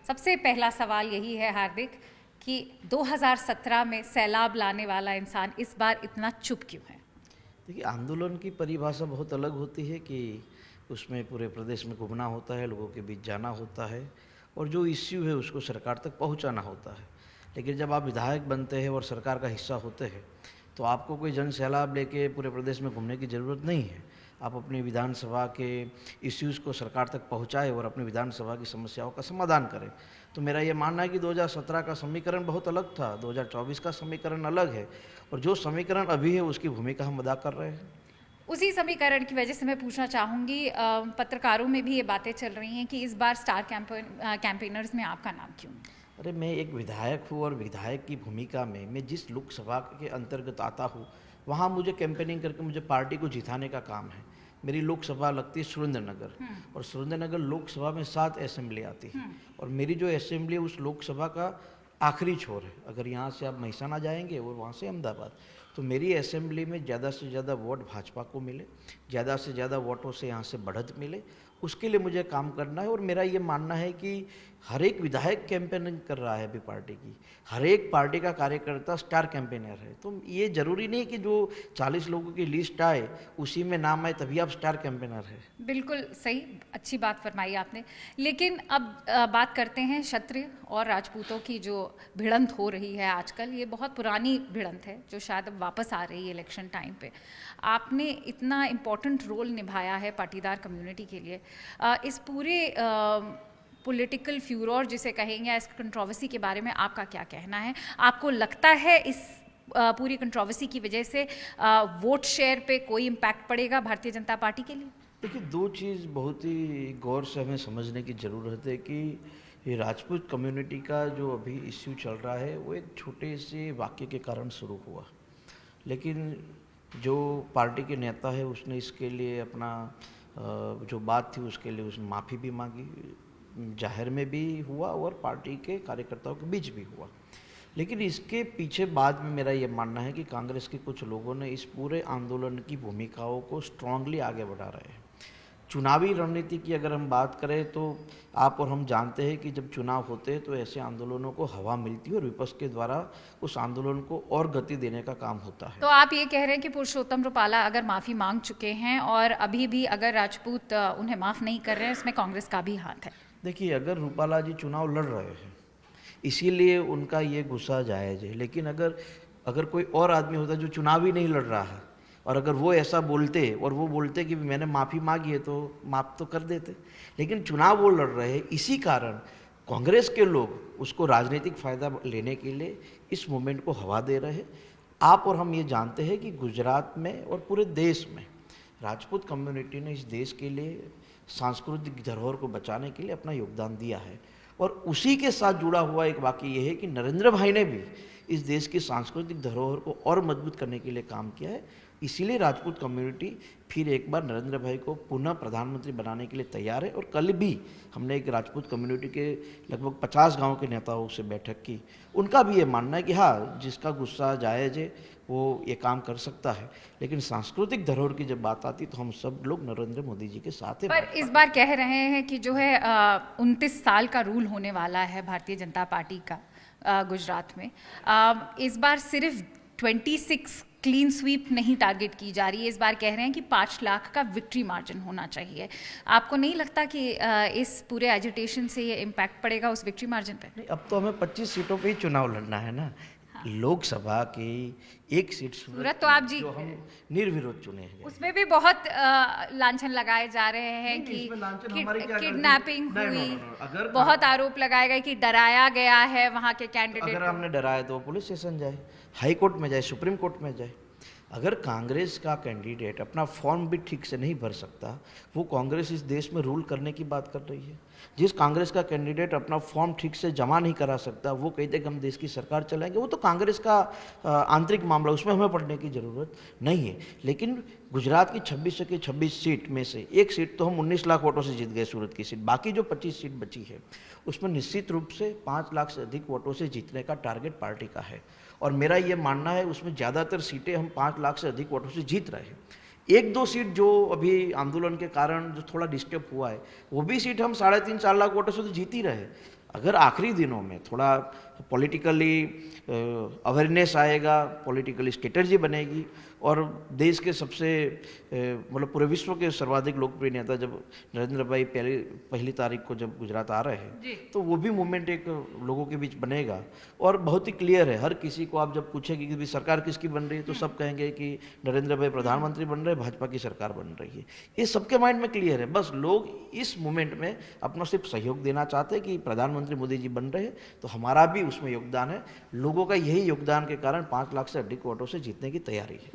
सबसे पहला सवाल यही है हार्दिक कि 2017 में सैलाब लाने वाला इंसान इस बार इतना चुप क्यों है? देखिए, आंदोलन की परिभाषा बहुत अलग होती है कि उसमें पूरे प्रदेश में घूमना होता है, लोगों के बीच जाना होता है और जो इश्यू है उसको सरकार तक पहुंचाना होता है। लेकिन जब आप विधायक बनते हैं और सरकार का हिस्सा होते हैं तो आपको कोई जन सैलाब लेके पूरे प्रदेश में घूमने की ज़रूरत नहीं है। आप अपनी विधानसभा के इश्यूज़ को सरकार तक पहुंचाएं और अपनी विधानसभा की समस्याओं का समाधान करें। तो मेरा ये मानना है कि 2017 का समीकरण बहुत अलग था, 2024 का समीकरण अलग है और जो समीकरण अभी है उसकी भूमिका हम अदा कर रहे हैं। उसी समीकरण की वजह से मैं पूछना चाहूँगी, पत्रकारों में भी ये बातें चल रही हैं कि इस बार स्टार कैंपेनर्स में आपका नाम क्यों? अरे, मैं एक विधायक हूँ और विधायक की भूमिका में मैं जिस लोकसभा के अंतर्गत आता हूँ वहाँ मुझे कैंपेनिंग करके मुझे पार्टी को जिताने का काम है। मेरी लोकसभा लगती है सुरेंद्रनगर और सुरेंद्रनगर लोकसभा में 7 असेंबली आती है और मेरी जो असेंबली है उस लोकसभा का आखिरी छोर है। अगर यहाँ से आप महिसाना जाएंगे और वहाँ से अहमदाबाद, तो मेरी असेंबली में ज़्यादा से ज़्यादा वोट भाजपा को मिले, ज़्यादा से ज़्यादा वोटों से यहाँ से बढ़त मिले, उसके लिए मुझे काम करना है। और मेरा ये मानना है कि हर एक विधायक कैंपेनिंग कर रहा है अभी पार्टी की, हर एक पार्टी का कार्यकर्ता स्टार कैंपेनर है। तो ये ज़रूरी नहीं कि जो 40 लोगों की लिस्ट आए उसी में नाम आए तभी आप स्टार कैंपेनर है। बिल्कुल सही, अच्छी बात फरमाई आपने। लेकिन अब बात करते हैं क्षत्रिय और राजपूतों की जो भिड़ंत हो रही है आजकल। ये बहुत पुरानी भिड़ंत है जो शायद अब वापस आ रही है इलेक्शन टाइम पे। आपने इतना इम्पोर्टेंट रोल निभाया है पाटीदार कम्युनिटी के लिए। इस पूरे पॉलिटिकल फ्यूरोर जिसे कहेंगे, इस कंट्रोवर्सी के बारे में आपका क्या कहना है? आपको लगता है इस पूरी कंट्रोवर्सी की वजह से वोट शेयर पे कोई इम्पैक्ट पड़ेगा भारतीय जनता पार्टी के लिए? देखिए, दो चीज़ बहुत ही गौर से हमें समझने की ज़रूरत है कि ये राजपूत कम्युनिटी का जो अभी इश्यू चल रहा है वो एक छोटे से वाक्य के कारण शुरू हुआ, लेकिन जो पार्टी के नेता है उसने इसके लिए अपना जो बात थी उसके लिए उसने माफ़ी भी मांगी, जाहिर में भी हुआ और पार्टी के कार्यकर्ताओं के बीच भी हुआ। लेकिन इसके पीछे बाद में मेरा ये मानना है कि कांग्रेस के कुछ लोगों ने इस पूरे आंदोलन की भूमिकाओं को स्ट्रांगली आगे बढ़ा रहे हैं। चुनावी रणनीति की अगर हम बात करें तो आप और हम जानते हैं कि जब चुनाव होते हैं तो ऐसे आंदोलनों को हवा मिलती है और विपक्ष के द्वारा उस आंदोलन को और गति देने का काम होता है। तो आप ये कह रहे हैं कि पुरुषोत्तम रुपाला अगर माफ़ी मांग चुके हैं और अभी भी अगर राजपूत उन्हें माफ़ नहीं कर रहे हैं, इसमें कांग्रेस का भी हाथ है? देखिए, अगर रूपाला जी चुनाव लड़ रहे हैं इसीलिए उनका ये गुस्सा जायज़ है, लेकिन अगर कोई और आदमी होता जो चुनाव ही नहीं लड़ रहा है और अगर वो ऐसा बोलते और वो बोलते कि मैंने माफ़ी मांगी है तो माफ़ तो कर देते। लेकिन चुनाव वो लड़ रहे हैं, इसी कारण कांग्रेस के लोग उसको राजनीतिक फ़ायदा लेने के लिए इस मूवमेंट को हवा दे रहे हैं। आप और हम ये जानते हैं कि गुजरात में और पूरे देश में राजपूत कम्युनिटी ने इस देश के लिए सांस्कृतिक धरोहर को बचाने के लिए अपना योगदान दिया है और उसी के साथ जुड़ा हुआ एक वाक़या ये है कि नरेंद्र भाई ने भी इस देश की सांस्कृतिक धरोहर को और मजबूत करने के लिए काम किया है। इसीलिए राजपूत कम्युनिटी फिर एक बार नरेंद्र भाई को पुनः प्रधानमंत्री बनाने के लिए तैयार है। और कल भी हमने एक राजपूत कम्युनिटी के लगभग 50 गांव के नेताओं से बैठक की। उनका भी ये मानना है कि हाँ, जिसका गुस्सा जायज़ है वो ये काम कर सकता है, लेकिन सांस्कृतिक धरोहर की जब बात आती तो हम सब लोग नरेंद्र मोदी जी के साथ हैं। पर इस बार कह रहे हैं कि जो है 29 साल का रूल होने वाला है भारतीय जनता पार्टी का गुजरात में। इस बार सिर्फ 26 क्लीन स्वीप नहीं टारगेट की जा रही है, इस बार कह रहे हैं कि 5 लाख का विक्ट्री मार्जिन होना चाहिए। आपको नहीं लगता कि इस पूरे एजिटेशन से ये इम्पैक्ट पड़ेगा उस विक्ट्री मार्जिन पे? नहीं, अब तो हमें 25 सीटों पे ही चुनाव लड़ना है ना। लोकसभा की एक सीट सूरत तो आप जी जो हम निर्विरोध चुने हैं, उसमें भी बहुत लांछन लगाए जा रहे हैं कि किडनैपिंग हुई, बहुत आरोप लगाए गए कि डराया गया है वहाँ के कैंडिडेट। अगर हमने डराया तो पुलिस स्टेशन जाए, हाई कोर्ट में जाए, सुप्रीम कोर्ट में जाए। अगर कांग्रेस का कैंडिडेट अपना फॉर्म भी ठीक से नहीं भर सकता, वो कांग्रेस इस देश में रूल करने की बात कर रही है। जिस कांग्रेस का कैंडिडेट अपना फॉर्म ठीक से जमा नहीं करा सकता, वो कहते कि हम देश की सरकार चलाएंगे, वो तो कांग्रेस का आंतरिक मामला, उसमें हमें पढ़ने की ज़रूरत नहीं है। लेकिन गुजरात की 26 की 26 सीट में से एक सीट तो हम 19 लाख वोटों से जीत गए, सूरत की सीट। बाकी जो 25 सीट बची है उसमें निश्चित रूप से 5 लाख से अधिक वोटों से जीतने का टारगेट पार्टी का है और मेरा ये मानना है उसमें ज़्यादातर सीटें हम 5 लाख से अधिक वोटों से जीत रहे हैं। 1-2 सीट जो अभी आंदोलन के कारण जो थोड़ा डिस्टर्ब हुआ है, वो भी सीट हम 3.5-4 लाख वोटों से तो जीत ही रहे। अगर आखिरी दिनों में थोड़ा पॉलिटिकली अवेयरनेस आएगा, पॉलिटिकली स्ट्रेटजी बनेगी और देश के सबसे मतलब पूरे विश्व के सर्वाधिक लोकप्रिय नेता जब नरेंद्र भाई पहली तारीख को जब गुजरात आ रहे हैं तो वो भी मूवमेंट एक लोगों के बीच बनेगा और बहुत ही क्लियर है। हर किसी को आप जब पूछेंगे कि भी सरकार किसकी बन रही है तो सब कहेंगे कि नरेंद्र भाई प्रधानमंत्री बन रहे हैं, भाजपा की सरकार बन रही है। ये सबके माइंड में क्लियर है। बस लोग इस मूवमेंट में अपना सिर्फ सहयोग देना चाहते हैं कि प्रधानमंत्री मोदी जी बन रहे हैं तो हमारा भी उसमें योगदान है। लोगों का यही योगदान के कारण 5 लाख से अधिक वोटों से जीतने की तैयारी है।